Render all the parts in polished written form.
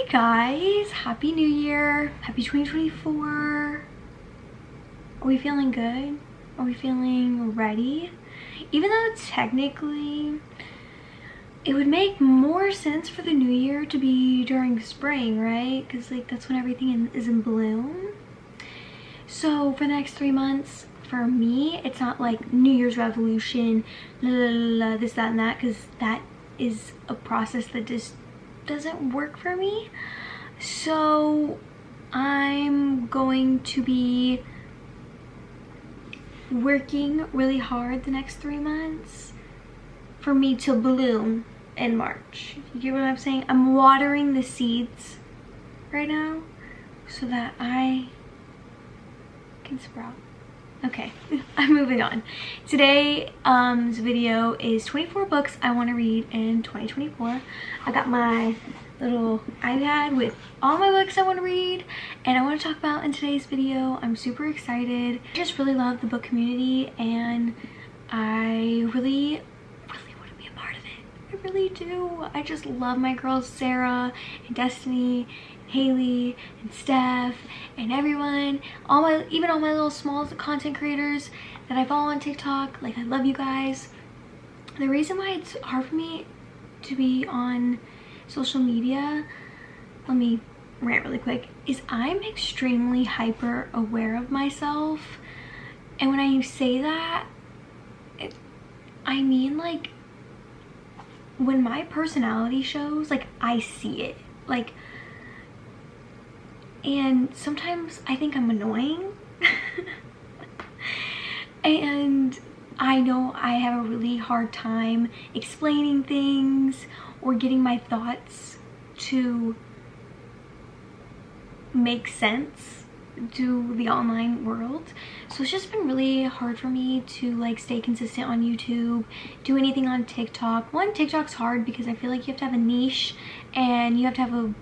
Hi guys, happy new year, happy 2024. Are we feeling good? Are we feeling ready? Even though technically it would make more sense for the new year to be during spring, right? Because like that's when everything is in bloom. So for the next 3 months, for me, it's not like New Year's resolution, la, la, la, la, this, that, and that, because that is a process that just doesn't work for me. So I'm going to be working really hard the next 3 months for me to bloom in March. You get what I'm saying? I'm watering the seeds right now so that I can sprout. Okay, I'm moving on. Today's video is 24 books I want to read in 2024. I got my little iPad with all my books I want to read and I want to talk about in today's video. I'm super excited. I just really love the book community and I really want to be a part of it. I really do. I just love my girls Sarah and Destiny, Haley and Steph and everyone, even all my little small content creators that I follow on TikTok. Like, I love you guys. The reason why it's hard for me to be on social media, let me rant really quick, is I'm extremely hyper aware of myself. And when I say that, I mean like when my personality shows, like I see it, like, and sometimes I think I'm annoying and I know I have a really hard time explaining things or getting my thoughts to make sense to the online world. So it's just been really hard for me to like stay consistent on YouTube, do anything on TikTok. One, TikTok's hard because I feel like you have to have a niche and you have to have a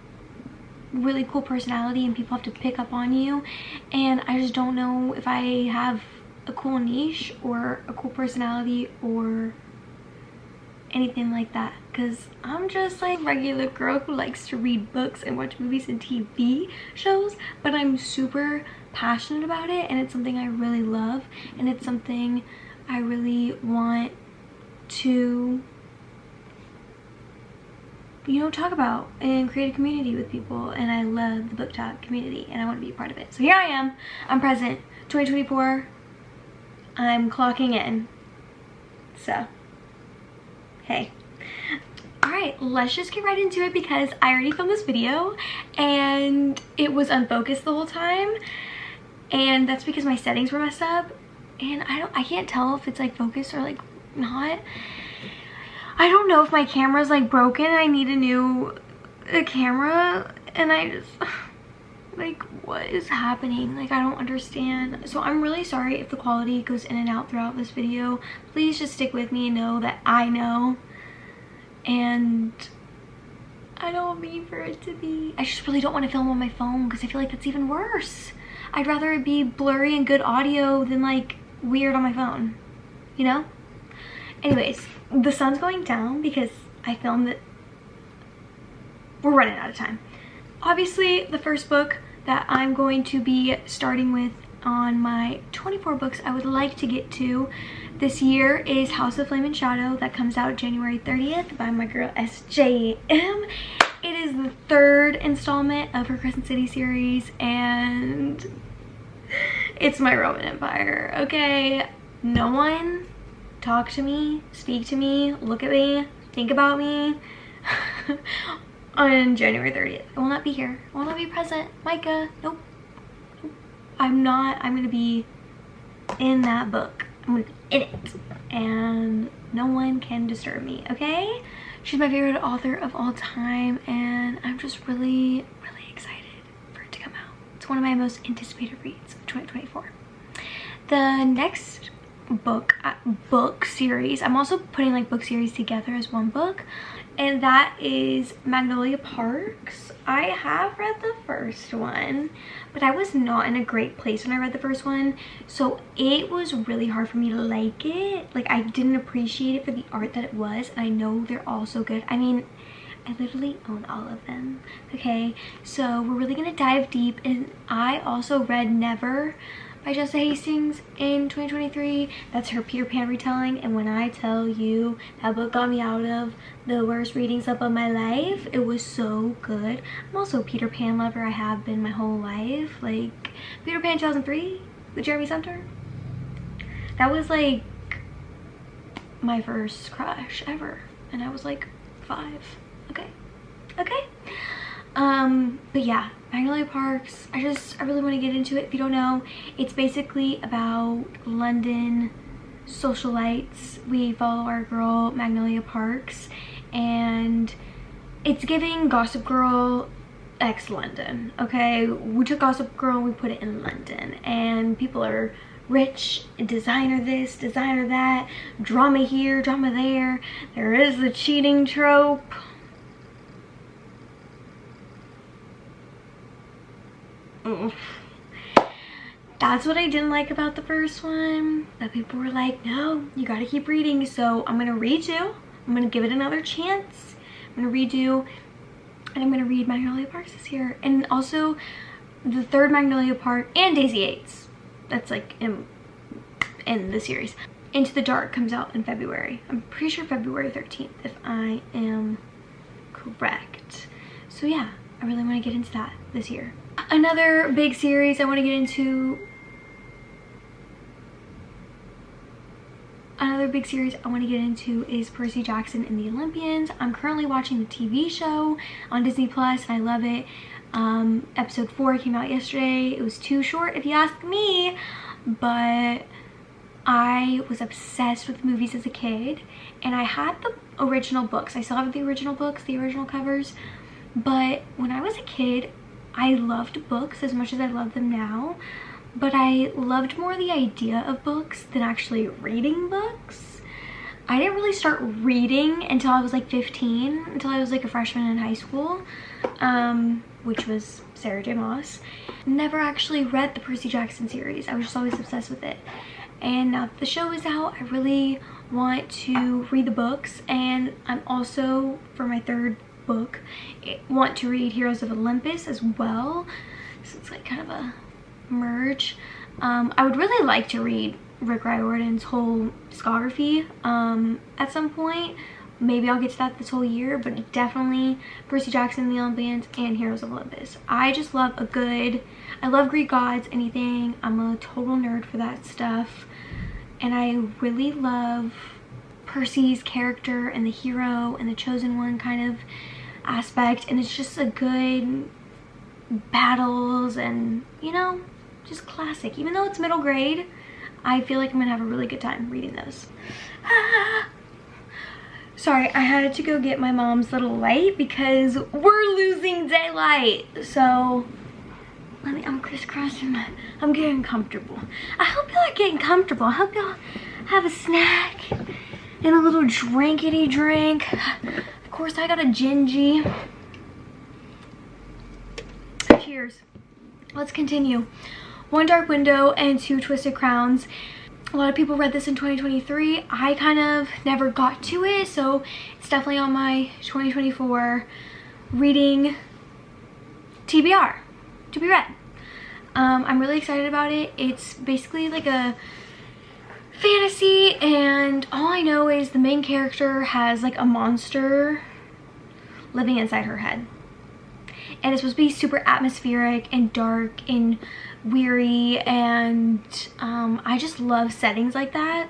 really cool personality and people have to pick up on you, and I just don't know if I have a cool niche or a cool personality or anything like that, because I'm just like a regular girl who likes to read books and watch movies and TV shows, but I'm super passionate about it and it's something I really love and it's something I really want to, you know, talk about and create a community with people. And I love the book talk community and I want to be a part of it. So here I am, I'm present, 2024, I'm clocking in. So hey, all right, let's just get right into it because I already filmed this video and it was unfocused the whole time, and that's because my settings were messed up and I can't tell if it's like focused or like not. I don't know if my camera's like broken. I need a new camera and I just like, what is happening? Like, I don't understand. So I'm really sorry if the quality goes in and out throughout this video. Please just stick with me and know that I know, and I don't mean for it to be, I just really don't want to film on my phone because I feel like that's even worse. I'd rather it be blurry and good audio than like weird on my phone, you know? Anyways, the sun's going down because I filmed it. We're running out of time. Obviously, the first book that I'm going to be starting with on my 24 books I would like to get to this year is House of Flame and Shadow. That comes out January 30th by my girl SJM. It is the 3rd installment of her Crescent City series and it's my Roman Empire, okay? No one talk to me, speak to me, look at me, think about me on January 30th. I will not be here. I will not be present. Micah, nope. I'm not. I'm gonna be in that book. I'm gonna be in it. And no one can disturb me, okay? She's my favorite author of all time and I'm just really excited for it to come out. It's one of my most anticipated reads of 2024. The next book series, I'm also putting like book series together as one book, and that is Magnolia Parks. I have read the first one, but I was not in a great place when I read the first one, so it was really hard for me to like it. Like, I didn't appreciate it for the art that it was, and I know they're all so good. I mean, I literally own all of them. Okay, so we're really gonna dive deep, and I also read Never by Jessa Hastings in 2023. That's her Peter Pan retelling, and when I tell you that book got me out of the worst reading slip of my life, it was so good. I'm also a Peter Pan lover. I have been my whole life. Like Peter Pan 2003 with Jeremy Sumter, that was like my first crush ever, and I was like 5. Okay. But yeah, Magnolia Parks, I really want to get into it. If you don't know, it's basically about London socialites. We follow our girl Magnolia Parks, and it's giving Gossip Girl X London. Okay, we took Gossip Girl and we put it in London, and people are rich, designer this, designer that, drama here, drama there. There is the cheating trope. That's what I didn't like about the first one, that people were like, no, you gotta keep reading. So I'm gonna redo, I'm gonna give it another chance. I'm gonna redo, and I'm gonna read Magnolia Parks this year, and also the third Magnolia Park and Daisy 8's. That's like in the series. Into the Dark comes out in February. I'm pretty sure February 13th, if I am correct. So yeah, I really want to get into that this year. Another big series I want to get into. Is Percy Jackson and the Olympians. I'm currently watching the TV show on Disney Plus, and I love it. Episode 4 came out yesterday. It was too short if you ask me, but I was obsessed with movies as a kid, and I had the original books. I still have the original books, the original covers, but when I was a kid, I loved books as much as I love them now, but I loved more the idea of books than actually reading books. I didn't really start reading until I was like 15, until I was like a freshman in high school, which was Sarah J. Maas. Never actually read the Percy Jackson series. I was just always obsessed with it. And now that the show is out, I really want to read the books, and I'm also, for my third book, want to read Heroes of Olympus as well. So it's like kind of a merge. I would really like to read Rick Riordan's whole discography at some point. Maybe I'll get to that this whole year, but definitely Percy Jackson, the Olympians, and Heroes of Olympus. I just love I love Greek gods, anything. I'm a total nerd for that stuff. And I really love Percy's character and the hero and the chosen one kind of aspect. And it's just a good battles and, you know, just classic. Even though it's middle grade, I feel like I'm gonna have a really good time reading those. Sorry, I had to go get my mom's little light because we're losing daylight. So I'm crisscrossing I'm getting comfortable. I hope y'all are getting comfortable. I hope y'all have a snack and a little drinkity drink. Of course, I got a gingy. Cheers. Let's continue. One Dark Window and Two Twisted Crowns. A lot of people read this in 2023. I kind of never got to it, so it's definitely on my 2024 reading TBR, to be read. I'm really excited about it. It's basically like a fantasy, and all I know is the main character has like a monster living inside her head. And it's supposed to be super atmospheric and dark and weary, and I just love settings like that.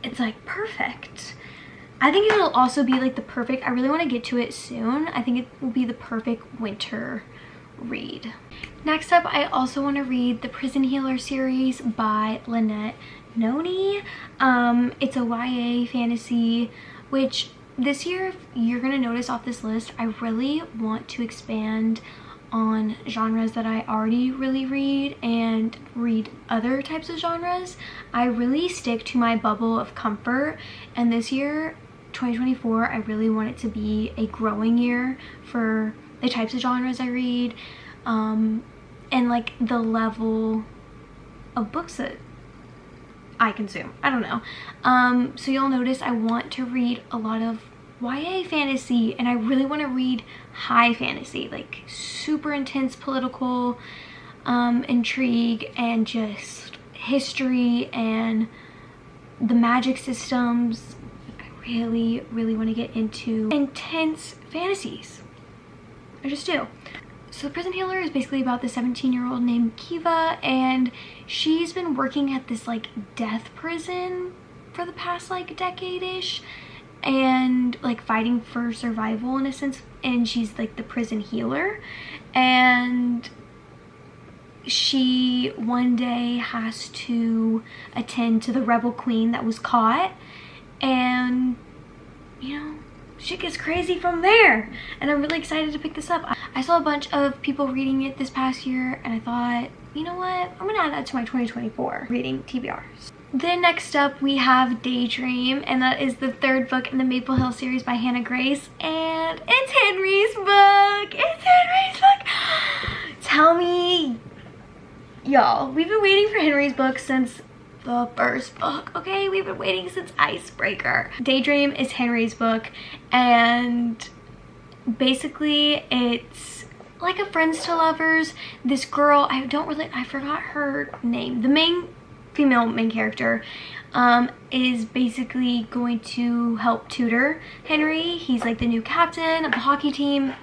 It's like perfect. I think it'll also be like the perfect, I really want to get to it soon. I think it will be the perfect winter read. Next up, I also want to read the Prison Healer series by Lynette Noni. It's a YA fantasy, which this year, you're gonna notice off this list, I really want to expand on genres that I already really read and read other types of genres. I really stick to my bubble of comfort, and this year, 2024, I really want it to be a growing year for the types of genres I read, and like the level of books that I consume. I don't know. So you'll notice I want to read a lot of YA fantasy, and I really want to read high fantasy, like super intense political intrigue and just history and the magic systems. I really want to get into intense fantasies. I just do. So The Prison Healer is basically about this 17-year-old named Kiva, and she's been working at this like death prison for the past like decade-ish, and like fighting for survival in a sense, and she's like the prison healer. And she one day has to attend to the rebel queen that was caught, and you know, shit gets crazy from there, and I'm really excited to pick this up. I saw a bunch of people reading it this past year, and I thought, you know what, I'm gonna add that to my 2024 reading TBRs. Then next up we have Daydream, and that is the 3rd book in the Maple Hill series by Hannah Grace, and it's Henry's book. It's Henry's book. Tell me, y'all, we've been waiting for Henry's book since the 1st book, okay? We've been waiting since Icebreaker. Daydream is Henry's book, and basically it's like a friends to lovers. This girl, I forgot her name. The female main character is basically going to help tutor Henry. He's like the new captain of the hockey team,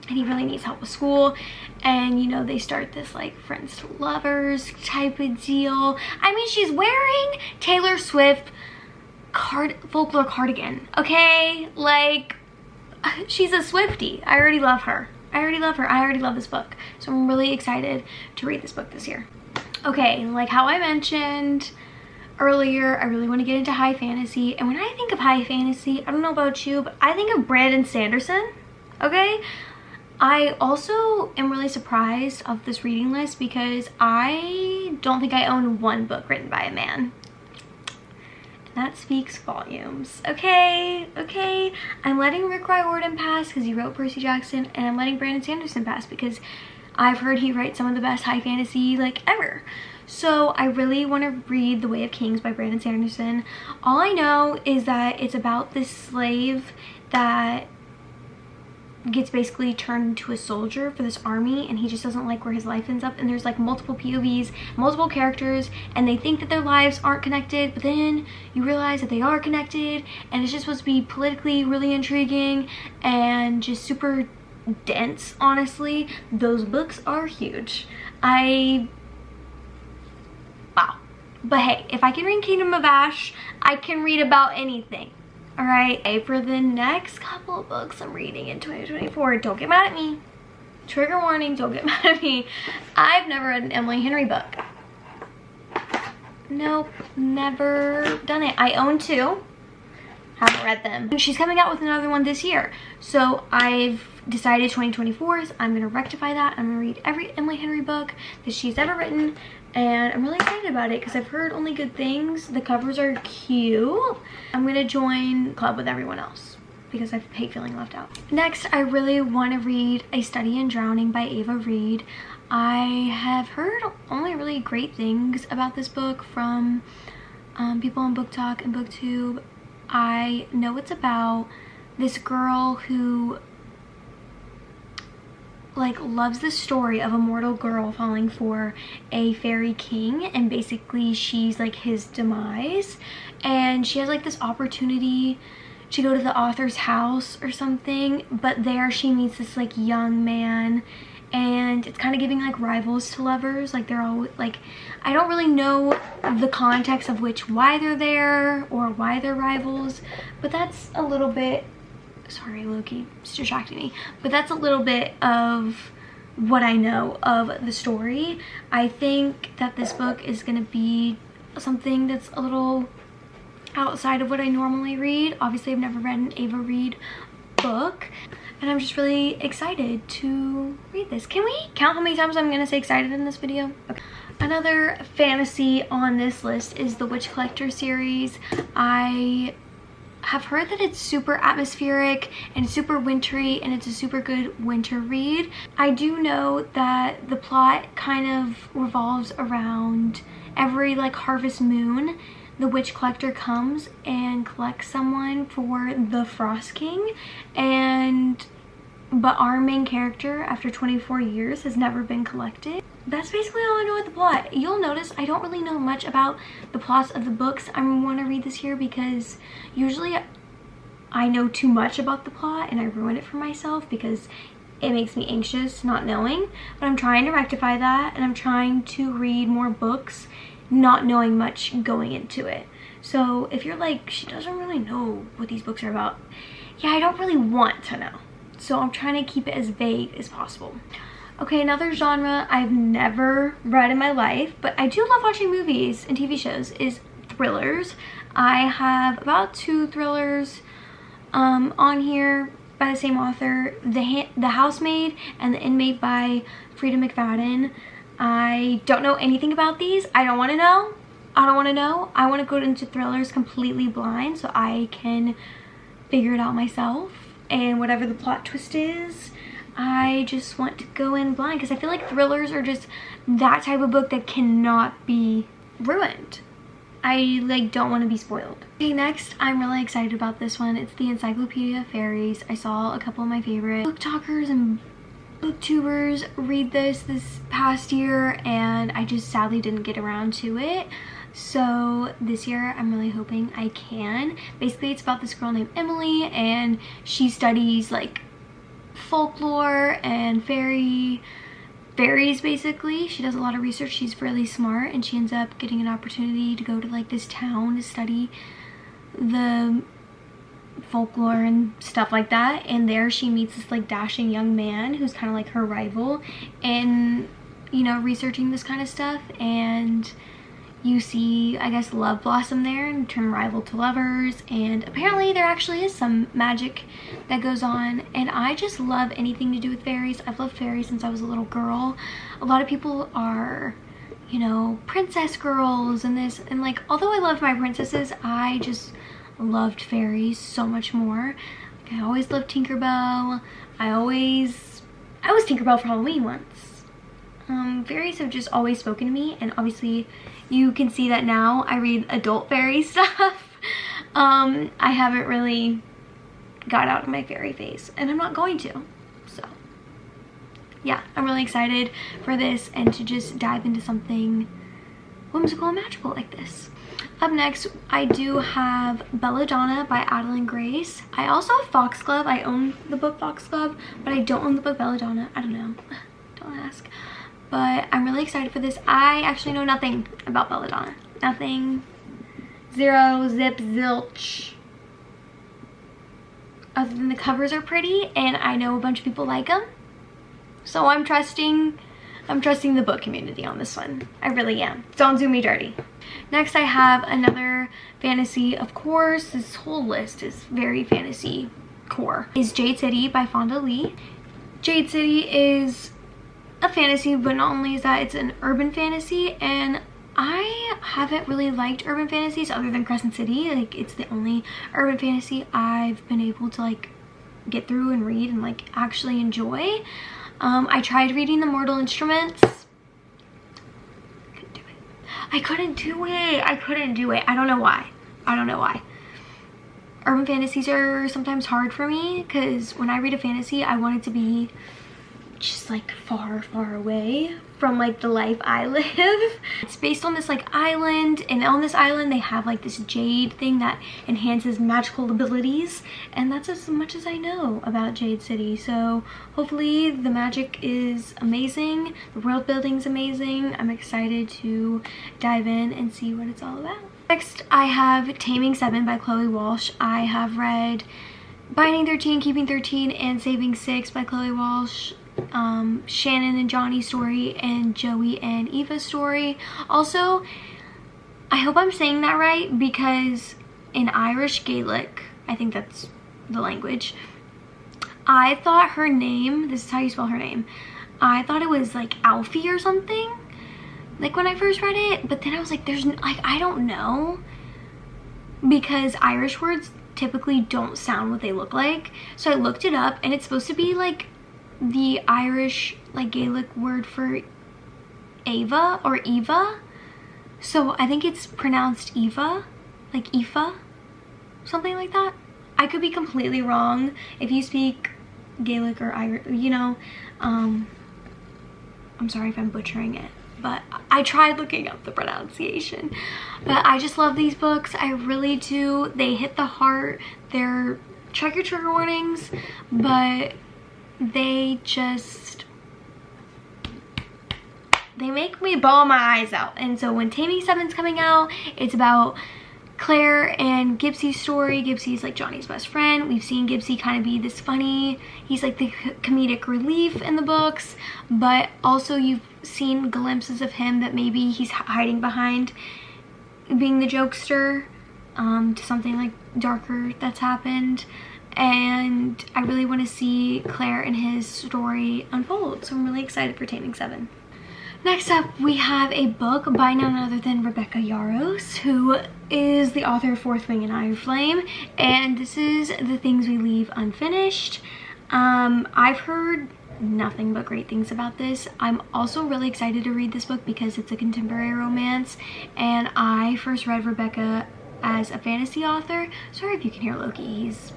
and he really needs help with school. And you know, they start this like friends to lovers type of deal. I mean, she's wearing Taylor Swift folklore cardigan, okay? Like, she's a Swiftie. I already love her. I already love this book. So I'm really excited to read this book this year. Okay, like how I mentioned earlier, I really want to get into high fantasy. And when I think of high fantasy, I don't know about you, but I think of Brandon Sanderson, okay? I also am really surprised of this reading list because I don't think I own one book written by a man. And that speaks volumes. Okay, I'm letting Rick Riordan pass because he wrote Percy Jackson, and I'm letting Brandon Sanderson pass because I've heard he writes some of the best high fantasy like ever. So I really want to read The Way of Kings by Brandon Sanderson. All I know is that it's about this slave that gets basically turned into a soldier for this army, and he just doesn't like where his life ends up. And there's like multiple POVs, multiple characters, and they think that their lives aren't connected, but then you realize that they are connected, and it's just supposed to be politically really intriguing and just super dense. Honestly, those books are huge. Wow. But hey, if I can read Kingdom of Ash, I can read about anything. Alright, for the next couple of books I'm reading in 2024, don't get mad at me. Trigger warning, don't get mad at me. I've never read an Emily Henry book. Nope, never done it. I own 2. Haven't read them. And she's coming out with another one this year. So I've decided 2024 is I'm going to rectify that. I'm going to read every Emily Henry book that she's ever written. And I'm really excited about it because I've heard only good things. The covers are cute. I'm going to join club with everyone else because I hate feeling left out. Next, I really want to read A Study in Drowning by Ava Reed. I have heard only really great things about this book from people on Book Talk and BookTube. I know it's about this girl who like loves the story of a mortal girl falling for a fairy king, and basically she's like his demise, and she has like this opportunity to go to the author's house or something, but there she meets this like young man, and it's kind of giving like rivals to lovers. Like they're all like, I don't really know the context of why they're there or why they're rivals, but that's a little bit, sorry Loki, it's distracting me, but that's a little bit of what I know of the story. I think that this book is going to be something that's a little outside of what I normally read. Obviously I've never read an Ava Reed book, and I'm just really excited to read this. Can we count how many times I'm going to say excited in this video? Okay. Another fantasy on this list is the Witch Collector series. I have heard that it's super atmospheric and super wintry, and it's a super good winter read. I do know that the plot kind of revolves around every like harvest moon the witch collector comes and collects someone for the Frost King, but our main character, after 24 years, has never been collected. That's basically all I know with the plot. You'll notice I don't really know much about the plots of the books. I want to read this here because usually I know too much about the plot and I ruin it for myself because it makes me anxious not knowing. But I'm trying to rectify that, and I'm trying to read more books not knowing much going into it. So if you're like, she doesn't really know what these books are about, yeah, I don't really want to know. So I'm trying to keep it as vague as possible. Okay, another genre I've never read in my life, but I do love watching movies and TV shows, is thrillers. I have about 2 thrillers on here by the same author, The Housemaid and The Inmate by Frida McFadden. I don't know anything about these. I don't want to know. I don't want to know. I want to go into thrillers completely blind so I can figure it out myself. And whatever the plot twist is, I just want to go in blind because I feel like thrillers are just that type of book that cannot be ruined. I like don't want to be spoiled. Okay, next I'm really excited about this one. It's the Encyclopedia Fairies. I saw a couple of my favorite book talkers and booktubers read this past year, and I just sadly didn't get around to it. So this year I'm really hoping I can. Basically it's about this girl named Emily, and she studies like folklore and fairies basically. She does a lot of research. She's really smart, and she ends up getting an opportunity to go to like this town to study the folklore and stuff like that. And there she meets this like dashing young man who's kind of like her rival, and you know, researching this kind of stuff, and you see, I guess, love blossom there and turn rival to lovers. And apparently there actually is some magic that goes on, and I just love anything to do with fairies. I've loved fairies since I was a little girl. A lot of people are, you know, princess girls and this, and like, although I loved my princesses, I just loved fairies so much more. Like, I always loved Tinkerbell. I was Tinkerbell for Halloween once. Fairies have just always spoken to me, and obviously you can see that now I read adult fairy stuff. I haven't really got out of my fairy phase, and I'm not going to. So yeah, I'm really excited for this and to just dive into something whimsical and magical like this. Up next, I do have Belladonna by Adeline Grace. I also have Foxglove. I own the book Foxglove, but I don't own the book Belladonna. I don't know. Don't ask. But I'm really excited for this. I actually know nothing about Belladonna. Nothing. Zero, zip, zilch. Other than the covers are pretty, and I know a bunch of people like them. So I'm trusting the book community on this one. I really am. Don't do me dirty. Next I have another fantasy, of course. This whole list is very fantasy core. Is Jade City by Fonda Lee. Jade City is a fantasy, but not only is that, it's an urban fantasy, and I haven't really liked urban fantasies other than Crescent City. Like, it's the only urban fantasy I've been able to like get through and read and like actually enjoy. I tried reading The Mortal Instruments. I couldn't do it. I don't know why. Urban fantasies are sometimes hard for me because when I read a fantasy, I want it to be just like far, far away from like the life I live. It's based on this like island, and on this island they have like this jade thing that enhances magical abilities, and that's as much as I know about Jade City. So hopefully the magic is amazing, the world building's amazing. I'm excited to dive in and see what it's all about. Next I have Taming 7 by Chloe Walsh. I have read Binding 13, Keeping 13, and Saving 6 by Chloe Walsh. Shannon and Johnny's story, and Joey and Eva's story. Also, I hope I'm saying that right, because in Irish Gaelic, I think that's the language, I thought her name, this is how you spell her name, I thought it was like Alfie or something, like when I first read it, but then I was like, there's like, I don't know, because Irish words typically don't sound what they look like. So I looked it up, and it's supposed to be like the Irish like Gaelic word for Ava or Eva. So I think it's pronounced Eva, like Aoife, something like that. I could be completely wrong. If you speak Gaelic or Irish, you know, I'm sorry if I'm butchering it, but I tried looking up the pronunciation. But I just love these books. I really do. They hit the heart. They're check your trigger warnings, but they make me bawl my eyes out. And so when Taming 7's coming out, it's about Claire and Gibbs's story. Gibbsy's like Johnny's best friend. We've seen Gibbsy kind of be this funny, he's like the comedic relief in the books, but also you've seen glimpses of him that maybe he's hiding behind being the jokester, to something like darker that's happened. And I really want to see Claire and his story unfold, so I'm really excited for Taming 7. Next up, we have a book by none other than Rebecca Yarros, who is the author of Fourth Wing and Iron Flame, and this is The Things We Leave Unfinished. I've heard nothing but great things about this. I'm also really excited to read this book because it's a contemporary romance, and I first read Rebecca as a fantasy author. Sorry if you can hear Loki, he's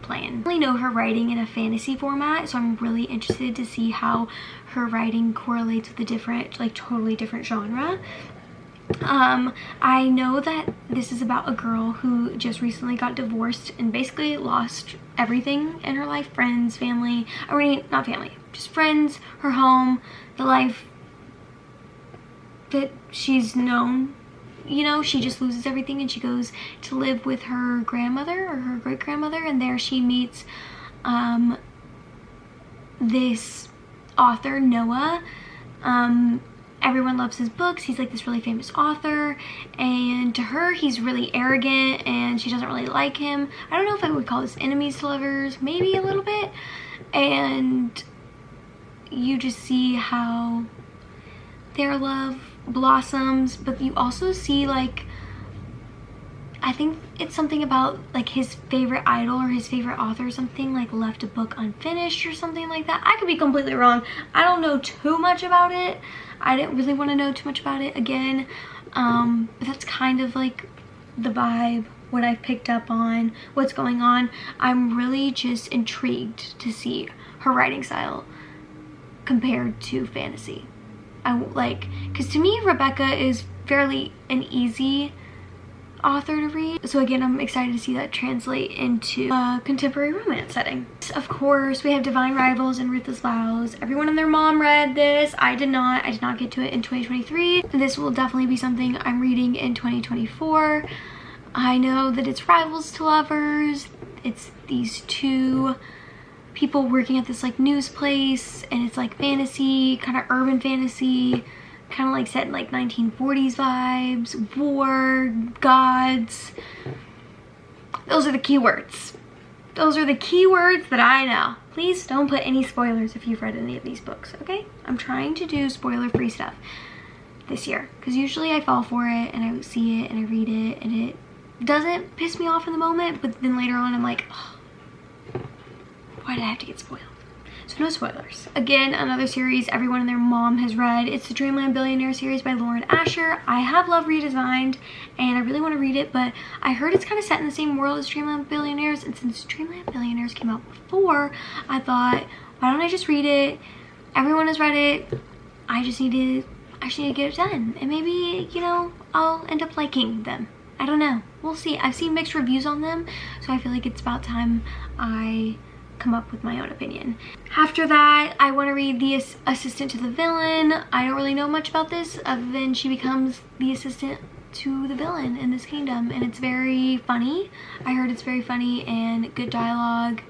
playing. I really know her writing in a fantasy format, so I'm really interested to see how her writing correlates with a different, like totally different genre. I know that this is about a girl who just recently got divorced and basically lost everything in her life. Friends, family, I mean, not family, just friends, her home, the life that she's known. You know, she just loses everything and she goes to live with her grandmother or her great-grandmother, and there she meets this author, Noah. Everyone loves his books. He's like this really famous author, and to her he's really arrogant and she doesn't really like him. I don't know if I would call this enemies to lovers, maybe a little bit. And you just see how their love blossoms, but you also see, like, I think it's something about like his favorite idol or his favorite author or something, like left a book unfinished or something like that. I could be completely wrong. I don't know too much about it. I didn't really want to know too much about it again, but that's kind of like the vibe, what I've picked up on, what's going on. I'm really just intrigued to see her writing style compared to fantasy. Because to me, Rebecca is fairly an easy author to read. So again, I'm excited to see that translate into a contemporary romance setting. Of course, we have Divine Rivals and Ruthless Vows. Everyone and their mom read this. I did not get to it in 2023. This will definitely be something I'm reading in 2024. I know that it's rivals to lovers. It's these two people working at this like news place, and it's like fantasy, kind of urban fantasy, kind of like set in like 1940s vibes, war, gods. Those are the keywords. Those are the keywords that I know. Please don't put any spoilers if you've read any of these books, okay? I'm trying to do spoiler-free stuff this year, because usually I fall for it and I see it and I read it and it doesn't piss me off in the moment, but then later on I'm like, oh, why did I have to get spoiled? So no spoilers. Again, another series everyone and their mom has read. It's the Dreamland Billionaires series by Lauren Asher. I have Love Redesigned and I really want to read it, but I heard it's kind of set in the same world as Dreamland Billionaires, and since Dreamland Billionaires came out before, I thought, why don't I just read it? Everyone has read it. I just need to get it done, and maybe, you know, I'll end up liking them. I don't know. We'll see. I've seen mixed reviews on them, so I feel like it's about time I come up with my own opinion. After that, I want to read The Assistant to the Villain. I don't really know much about this other than she becomes the assistant to the villain in this kingdom, and it's very funny. I heard it's very funny and good dialogue,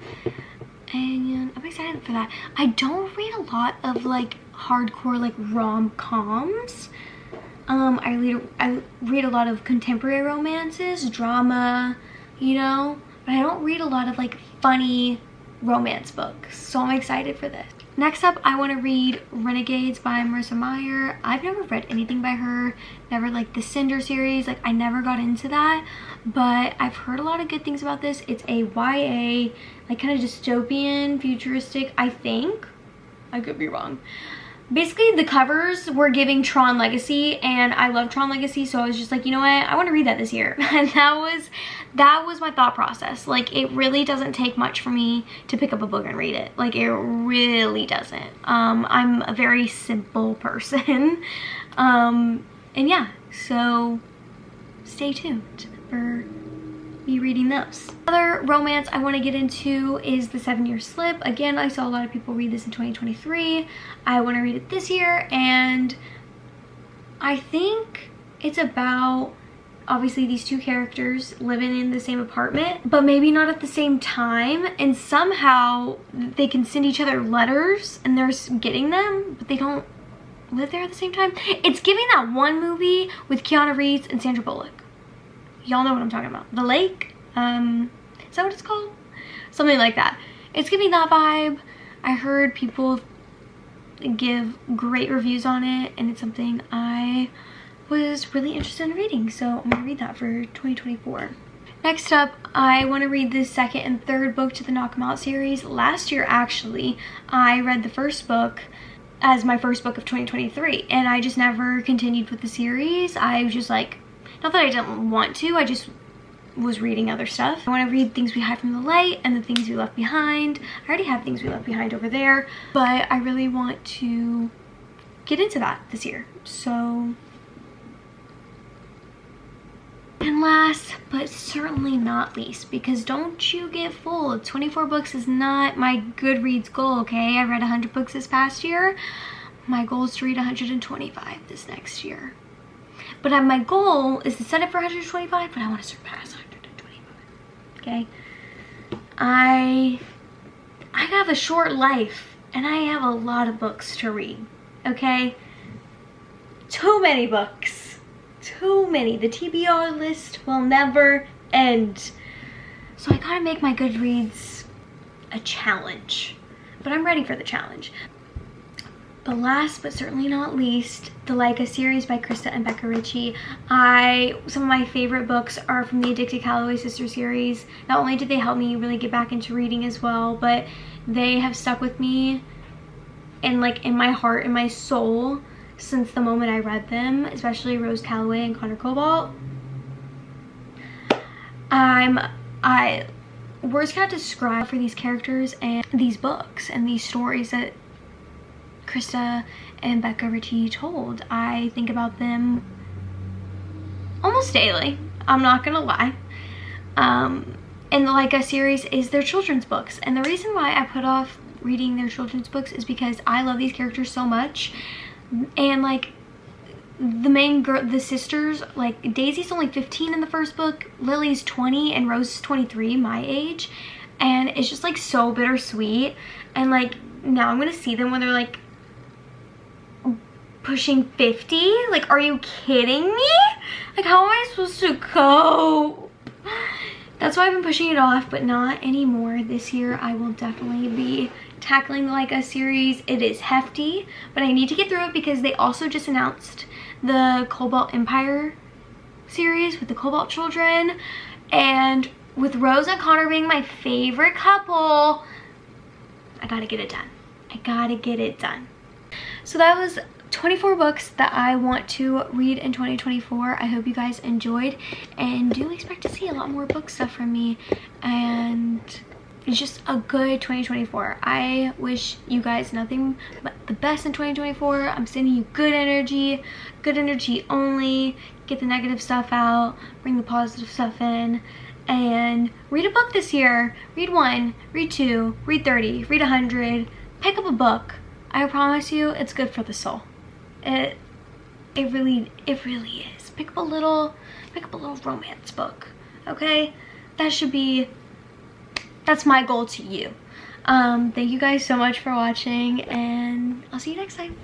and I'm excited for that. I don't read a lot of like hardcore like rom-coms. I read a lot of contemporary romances, drama, you know, but I don't read a lot of like funny romance books, so I'm excited for this. Next up, I want to read Renegades by Marissa Meyer. I've never read anything by her, never like the Cinder series, like I never got into that, but I've heard a lot of good things about this. It's a YA, like kind of dystopian, futuristic, I think. I could be wrong. basically the covers were giving Tron Legacy, and I love Tron Legacy, so I was just like, you know what, I want to read that this year. And that was my thought process. Like, it really doesn't take much for me to pick up a book and read it. Like, it really doesn't. I'm a very simple person. And yeah, so stay tuned for me reading those. Another romance I want to get into is The 7-Year Slip. Again, I saw a lot of people read this in 2023. I want to read it this year, and I think it's about obviously these two characters living in the same apartment, but maybe not at the same time, and somehow they can send each other letters and they're getting them, but they don't live there at the same time. It's giving that one movie with Keanu Reeves and Sandra Bullock. Y'all know what I'm talking about. The Lake? Is that what it's called? Something like that. It's giving that vibe. I heard people give great reviews on it, and it's something I was really interested in reading, so I'm gonna read that for 2024. Next up, I want to read the second and third book to the Knock 'Em Out series. Last year, actually, I read the first book as my first book of 2023, and I just never continued with the series. I was just like, not that I didn't want to, I just was reading other stuff. I want to read Things We Hide from the Light and The Things We Left Behind. I already have Things We Left Behind over there, but I really want to get into that this year. So, and last but certainly not least, because don't you get fooled, 24 books is not my Goodreads goal, okay? I read 100 books this past year. My goal is to read 125 this next year. But my goal is to set it for 125, but I want to surpass 125, okay? I have a short life, and I have a lot of books to read, okay? Too many books. Too many. The TBR list will never end. So I gotta make my Goodreads a challenge. But I'm ready for the challenge. But last but certainly not least, the Leica series by Krista and Becca Ritchie. Some of my favorite books are from the Addicted Calloway Sister series. Not only did they help me really get back into reading as well, but they have stuck with me and like in my heart and my soul since the moment I read them, especially Rose Calloway and Connor Cobalt. Words can't describe for these characters and these books and these stories that Krista and Becca Ritchie told. I think about them almost daily, I'm not gonna lie. And the Leica series is their children's books, and the reason why I put off reading their children's books is because I love these characters so much. And like the main girl, the sisters, like Daisy's only 15 in the first book, Lily's 20, and Rose is 23, my age, and it's just like so bittersweet. And like now I'm gonna see them when they're like pushing 50. Like, are you kidding me? Like, how am I supposed to cope? That's why I've been pushing it off, but not anymore. This year I will definitely be tackling the Leica series. It is hefty, but I need to get through it because they also just announced the Cobalt Empire series with the Cobalt children, and with Rose and Connor being my favorite couple, I gotta get it done. I gotta get it done. So that was 24 books that I want to read in 2024. I hope you guys enjoyed, and do expect to see a lot more book stuff from me, and it's just a good 2024. I wish you guys nothing but the best in 2024. I'm sending you good energy only. Get the negative stuff out, bring the positive stuff in, and read a book this year. Read 1, read 2, read 30, read 100. Pick up a book. I promise you it's good for the soul. It really is. Pick up a little romance book, okay? That's my goal to you. Thank you guys so much for watching, and I'll see you next time.